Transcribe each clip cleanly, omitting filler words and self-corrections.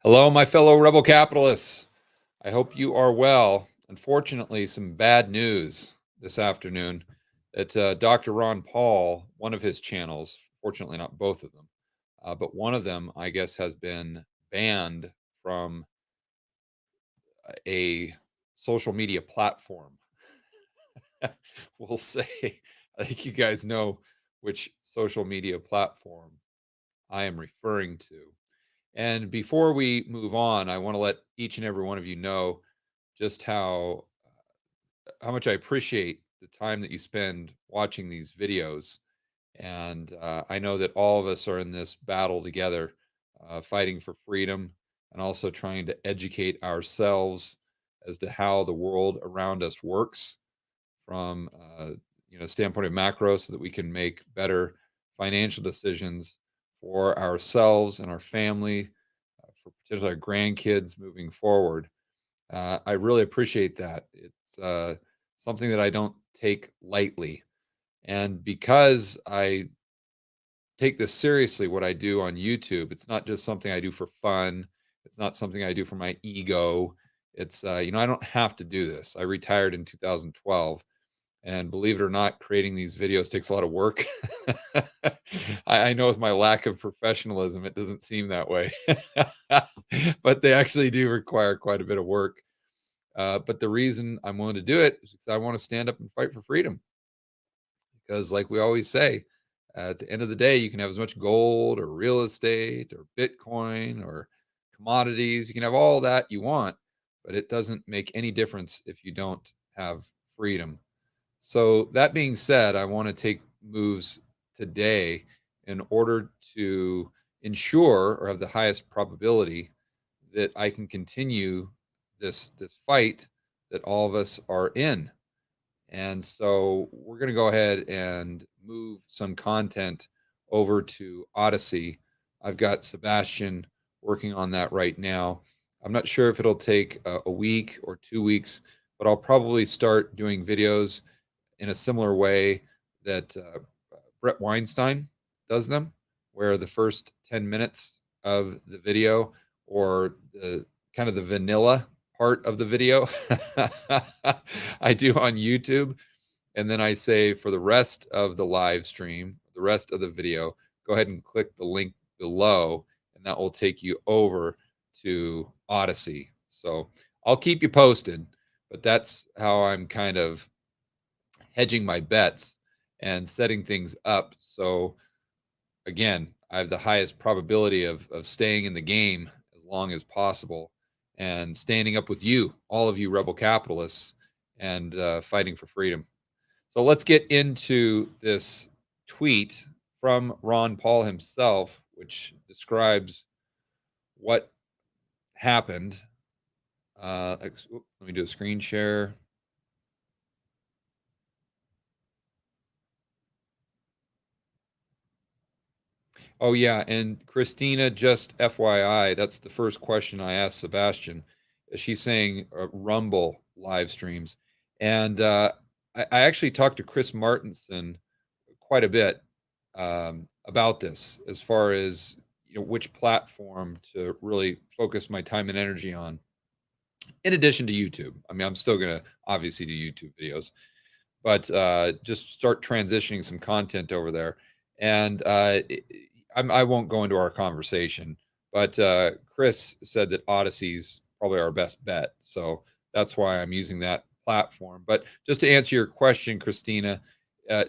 Hello, my fellow rebel capitalists. I hope you are well. Unfortunately, some bad news this afternoon that Dr. Ron Paul, one of his channels, fortunately not both of them, but one of them, I guess, has been banned from a social media platform. We'll say, I think you guys know which social media platform I am referring to. And before we move on, I want to let each and every one of you know just how much I appreciate the time that you spend watching these videos. And I know that all of us are in this battle together, fighting for freedom and also trying to educate ourselves as to how the world around us works from standpoint of macro, so that we can make better financial decisions for ourselves and our family, for potentially our grandkids moving forward. I really appreciate that. It's something that I don't take lightly. And because I take this seriously, what I do on YouTube, it's not just something I do for fun. It's not something I do for my ego. It's, I don't have to do this. I retired in 2012. And believe it or not, creating these videos takes a lot of work. I know with my lack of professionalism, it doesn't seem that way. But they actually do require quite a bit of work. But the reason I'm willing to do it is because I want to stand up and fight for freedom. Because, like we always say, at the end of the day, you can have as much gold or real estate or Bitcoin or commodities. You can have all that you want, but it doesn't make any difference if you don't have freedom. So, that being said, I want to take moves today in order to ensure or have the highest probability that I can continue this fight that all of us are in. And so we're going to go ahead and move some content over to Odyssey. I've got Sebastian working on that right now. I'm not sure if it'll take a week or 2 weeks, but I'll probably start doing videos in a similar way that Brett Weinstein does them, where the first 10 minutes of the video, or the kind of the vanilla part of the video, I do on YouTube. And then I say, for the rest of the live stream, the rest of the video, go ahead and click the link below, and that will take you over to Odyssey. So I'll keep you posted, but that's how I'm kind of hedging my bets and setting things up. So again, I have the highest probability of staying in the game as long as possible and standing up with you, all of you rebel capitalists, and fighting for freedom. So let's get into this tweet from Ron Paul himself, which describes what happened. Let me do a screen share. Oh, yeah, and Christina, just FYI, that's the first question I asked Sebastian. She's saying Rumble live streams, and I actually talked to Chris Martenson quite a bit about this, as far as which platform to really focus my time and energy on, in addition to YouTube. I mean, I'm still gonna obviously do YouTube videos, but just start transitioning some content over there. And I won't go into our conversation, but Chris said that Odyssey's probably our best bet. So that's why I'm using that platform. But just to answer your question, Christina, uh,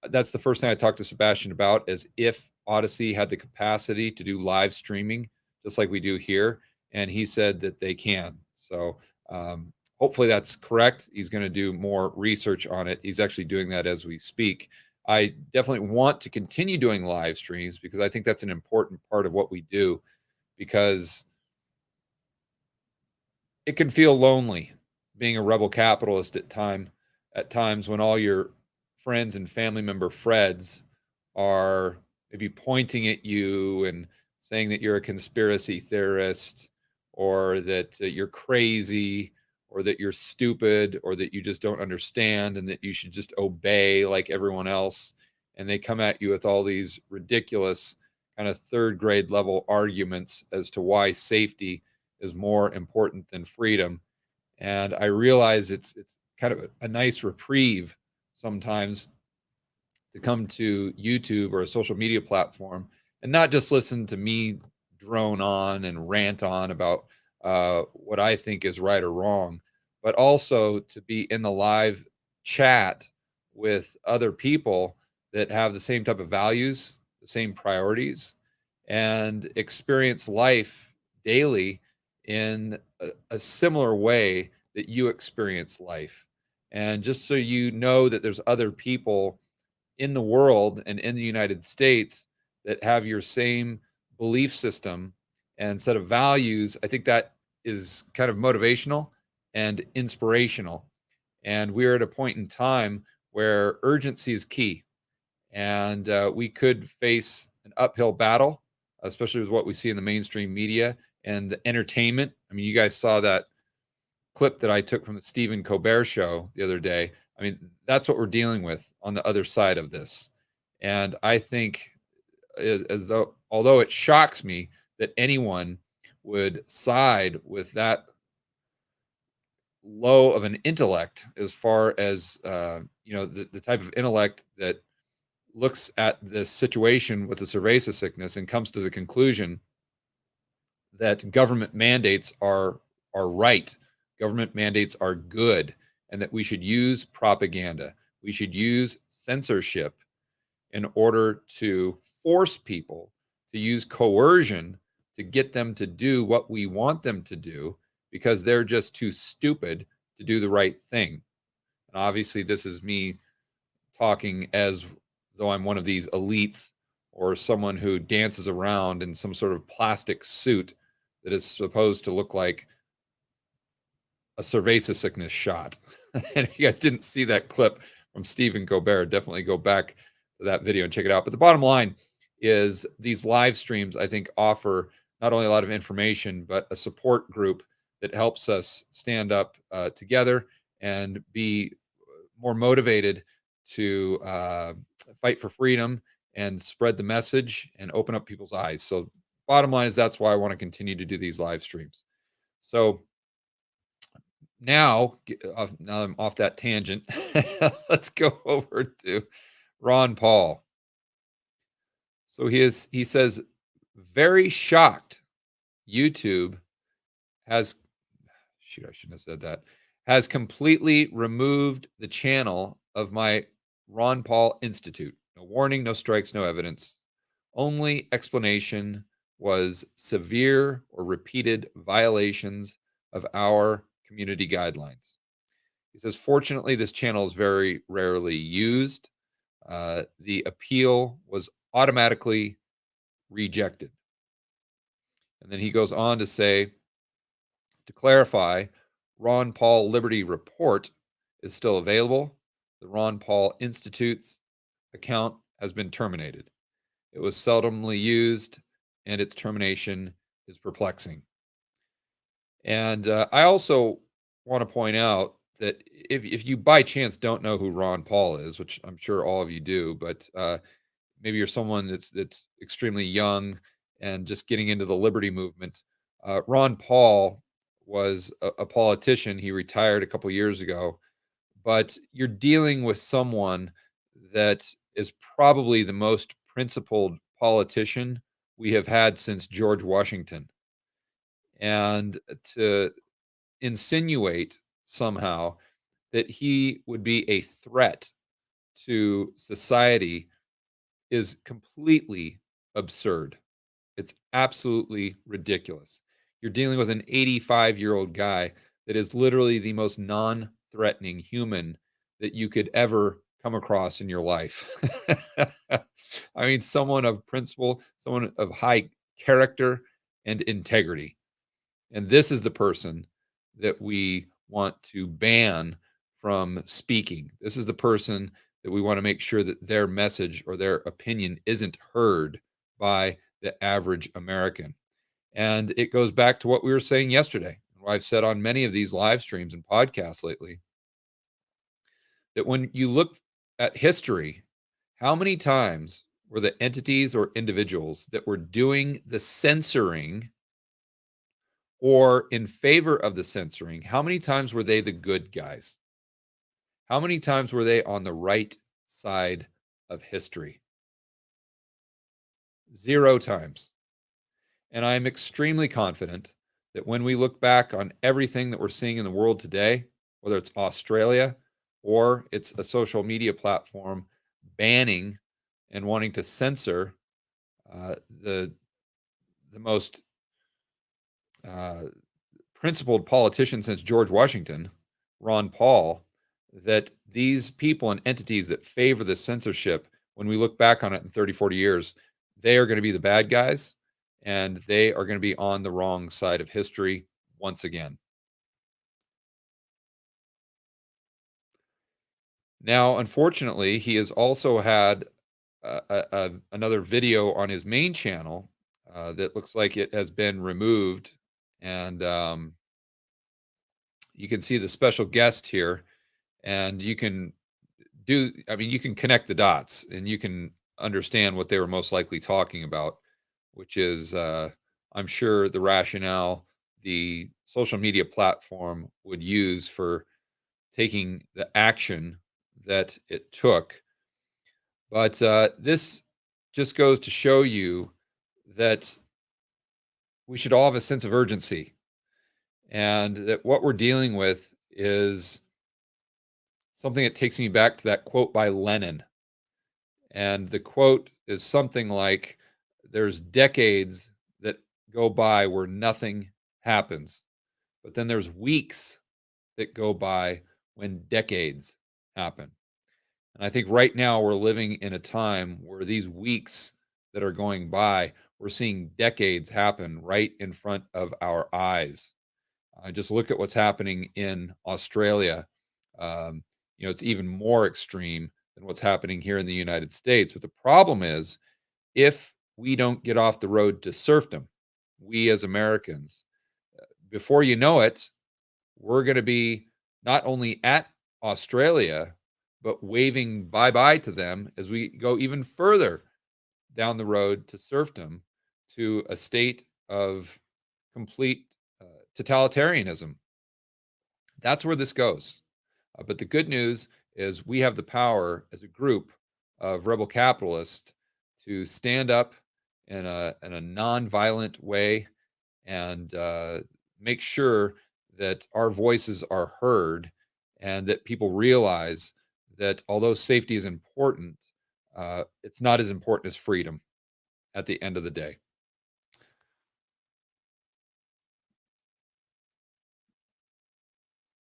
that's the first thing I talked to Sebastian about, is if Odyssey had the capacity to do live streaming, just like we do here. And he said that they can. So hopefully that's correct. He's going to do more research on it. He's actually doing that as we speak. I definitely want to continue doing live streams because I think that's an important part of what we do, because it can feel lonely being a rebel capitalist at times when all your friends and family member Freds are maybe pointing at you and saying that you're a conspiracy theorist, or that you're crazy, or that you're stupid, or that you just don't understand and that you should just obey like everyone else. And they come at you with all these ridiculous kind of third grade level arguments as to why safety is more important than freedom. And I realize it's kind of a nice reprieve sometimes to come to YouTube or a social media platform and not just listen to me drone on and rant on about what I think is right or wrong, but also to be in the live chat with other people that have the same type of values, the same priorities, and experience life daily in a similar way that you experience life. And just so you know that there's other people in the world and in the United States that have your same belief system and set of values, I think that is kind of motivational and inspirational. And we're at a point in time where urgency is key. And we could face an uphill battle, especially with what we see in the mainstream media and the entertainment. I mean, you guys saw that clip that I took from the Stephen Colbert show the other day. I mean, that's what we're dealing with on the other side of this. And I think as though, although it shocks me that anyone would side with that low of an intellect, as far as the type of intellect that looks at this situation with the cerveza sickness and comes to the conclusion that government mandates are right, government mandates are good, and that we should use propaganda, we should use censorship in order to force people to use coercion to get them to do what we want them to do because they're just too stupid to do the right thing. And obviously, this is me talking as though I'm one of these elites or someone who dances around in some sort of plastic suit that is supposed to look like a cerveza sickness shot. And if you guys didn't see that clip from Stephen Colbert, definitely go back to that video and check it out. But the bottom line is these live streams, I think, offer not only a lot of information, but a support group that helps us stand up together and be more motivated to fight for freedom and spread the message and open up people's eyes. So bottom line is that's why I want to continue to do these live streams. So now I'm off that tangent. Let's go over to Ron Paul. So he says, very shocked YouTube has, shoot, I shouldn't have said that, has completely removed the channel of my Ron Paul Institute. No warning, no strikes, no evidence. Only explanation was severe or repeated violations of our community guidelines. He says, fortunately, this channel is very rarely used. The appeal was automatically rejected. And then he goes on to say, to clarify, Ron Paul Liberty Report is still available. The Ron Paul Institute's account has been terminated. It was seldomly used, and its termination is perplexing. And I also want to point out that if you by chance don't know who Ron Paul is, which I'm sure all of you do, but maybe you're someone that's extremely young and just getting into the liberty movement. Ron Paul was a politician. He retired a couple years ago, but you're dealing with someone that is probably the most principled politician we have had since George Washington. And to insinuate somehow that he would be a threat to society is completely absurd. It's absolutely ridiculous. You're dealing with an 85-year-old guy that is literally the most non-threatening human that you could ever come across in your life. I mean, someone of principle, someone of high character and integrity. And this is the person that we want to ban from speaking. This is the person that we want to make sure that their message or their opinion isn't heard by the average American. And it goes back to what we were saying yesterday, what I've said on many of these live streams and podcasts lately, that when you look at history, how many times were the entities or individuals that were doing the censoring or in favor of the censoring, how many times were they the good guys? How many times were they on the right side of history? 0 times. And I'm extremely confident that when we look back on everything that we're seeing in the world today, whether it's Australia or it's a social media platform banning and wanting to censor uh, the the most uh, principled politician since George Washington, Ron Paul, that these people and entities that favor the censorship, when we look back on it in 30, 40 years, they are going to be the bad guys and they are going to be on the wrong side of history once again. Now, unfortunately, he has also had another video on his main channel that looks like it has been removed. And you can see the special guest here, and you can you can connect the dots and you can understand what they were most likely talking about, which is, I'm sure, the rationale the social media platform would use for taking the action that it took. But this just goes to show you that we should all have a sense of urgency and that what we're dealing with is something that takes me back to that quote by Lenin. And the quote is something like, there's decades that go by where nothing happens, but then there's weeks that go by when decades happen. And I think right now we're living in a time where these weeks that are going by, we're seeing decades happen right in front of our eyes. Just look at what's happening in Australia. Um, it's even more extreme than what's happening here in the United States. But the problem is, if we don't get off the road to serfdom, we as Americans, before you know it, we're going to be not only at Australia, but waving bye bye to them as we go even further down the road to serfdom, to a state of complete totalitarianism. That's where this goes. But the good news is we have the power as a group of rebel capitalists to stand up in a nonviolent way and make sure that our voices are heard and that people realize that although safety is important, it's not as important as freedom at the end of the day.